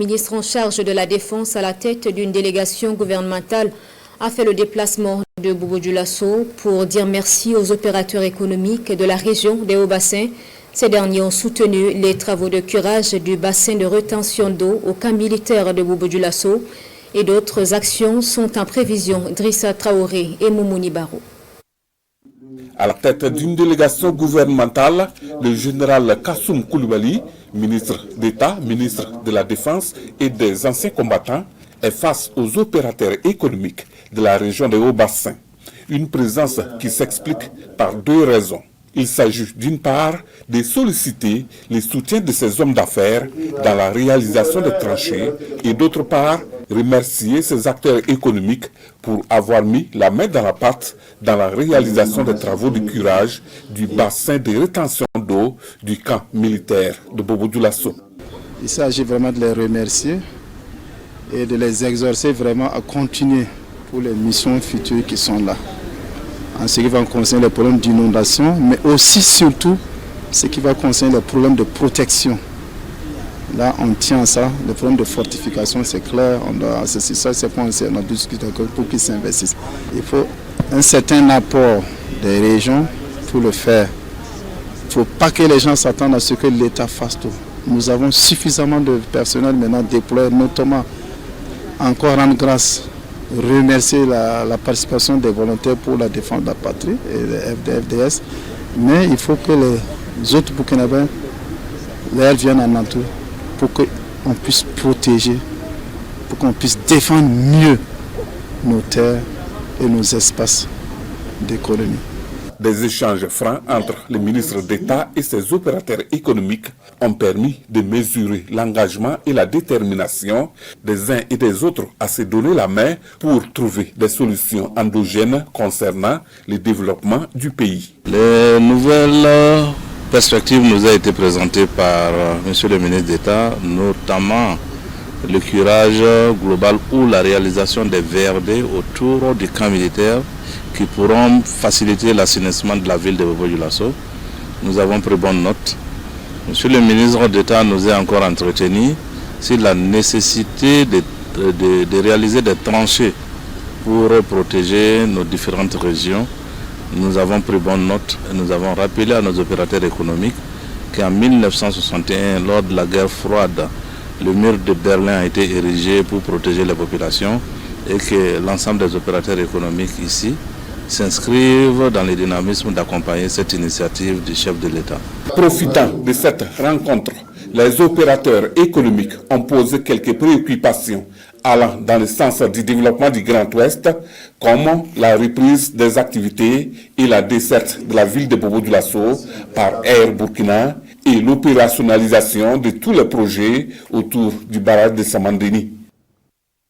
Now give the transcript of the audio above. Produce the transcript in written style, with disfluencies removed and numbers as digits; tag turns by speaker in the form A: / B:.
A: Le ministre en charge de la Défense à la tête d'une délégation gouvernementale a fait le déplacement de Boubou Dioulasso pour dire merci aux opérateurs économiques de la région des Hauts-Bassins. Ces derniers ont soutenu les travaux de curage du bassin de rétention d'eau au camp militaire de Boubou Dioulasso et d'autres actions sont en prévision. Drissa Traoré et Moumouni Baro.
B: À la tête d'une délégation gouvernementale, le général Kassoum Koulibaly, ministre d'État, ministre de la Défense et des anciens combattants, est face aux opérateurs économiques de la région des Hauts-Bassins. Une présence qui s'explique par deux raisons. Il s'agit d'une part de solliciter les soutiens de ces hommes d'affaires dans la réalisation des tranchées et d'autre part remercier ces acteurs économiques pour avoir mis la main dans la pâte dans la réalisation des travaux de curage du bassin de rétention d'eau du camp militaire de Boubou Dioulasso.
C: Il s'agit vraiment de les remercier et de les exhorter vraiment à continuer pour les missions futures qui sont là. En ce qui va concerner les problèmes d'inondation, mais aussi surtout ce qui va concerner les problèmes de protection. Là, on tient à ça, les problèmes de fortification, c'est clair, c'est ça, c'est pour on a discuté pour qu'ils s'investissent. Il faut un certain apport des régions pour le faire. Il ne faut pas que les gens s'attendent à ce que l'État fasse tout. Nous avons suffisamment de personnel maintenant déployé, notamment encore rendre grâce, remercier la participation des volontaires pour la défense de la patrie et les FDS. Mais il faut que les autres Burkinabés viennent en entour pour qu'on puisse protéger, pour qu'on puisse défendre mieux nos terres et nos espaces d'économie.
B: Des échanges francs entre les ministres d'État et ses opérateurs économiques ont permis de mesurer l'engagement et la détermination des uns et des autres à se donner la main pour trouver des solutions endogènes concernant le développement du pays.
D: Les nouvelles perspectives nous ont été présentées par M. le ministre d'État, notamment le curage global ou la réalisation des VRD autour du camp militaire qui pourront faciliter l'assainissement de la ville de Boubou Dioulasso. Nous avons pris bonne note. Monsieur le ministre d'État nous a encore entretenu sur la nécessité de réaliser des tranchées pour protéger nos différentes régions. Nous avons pris bonne note et nous avons rappelé à nos opérateurs économiques qu'en 1961, lors de la guerre froide, le mur de Berlin a été érigé pour protéger les populations et que l'ensemble des opérateurs économiques ici s'inscrivent dans le dynamisme d'accompagner cette initiative du chef de l'État.
B: Profitant de cette rencontre, les opérateurs économiques ont posé quelques préoccupations allant dans le sens du développement du Grand Ouest, comme la reprise des activités et la desserte de la ville de Boubou Dioulasso par Air Burkina et l'opérationnalisation de tous les projets autour du barrage de Samandeni.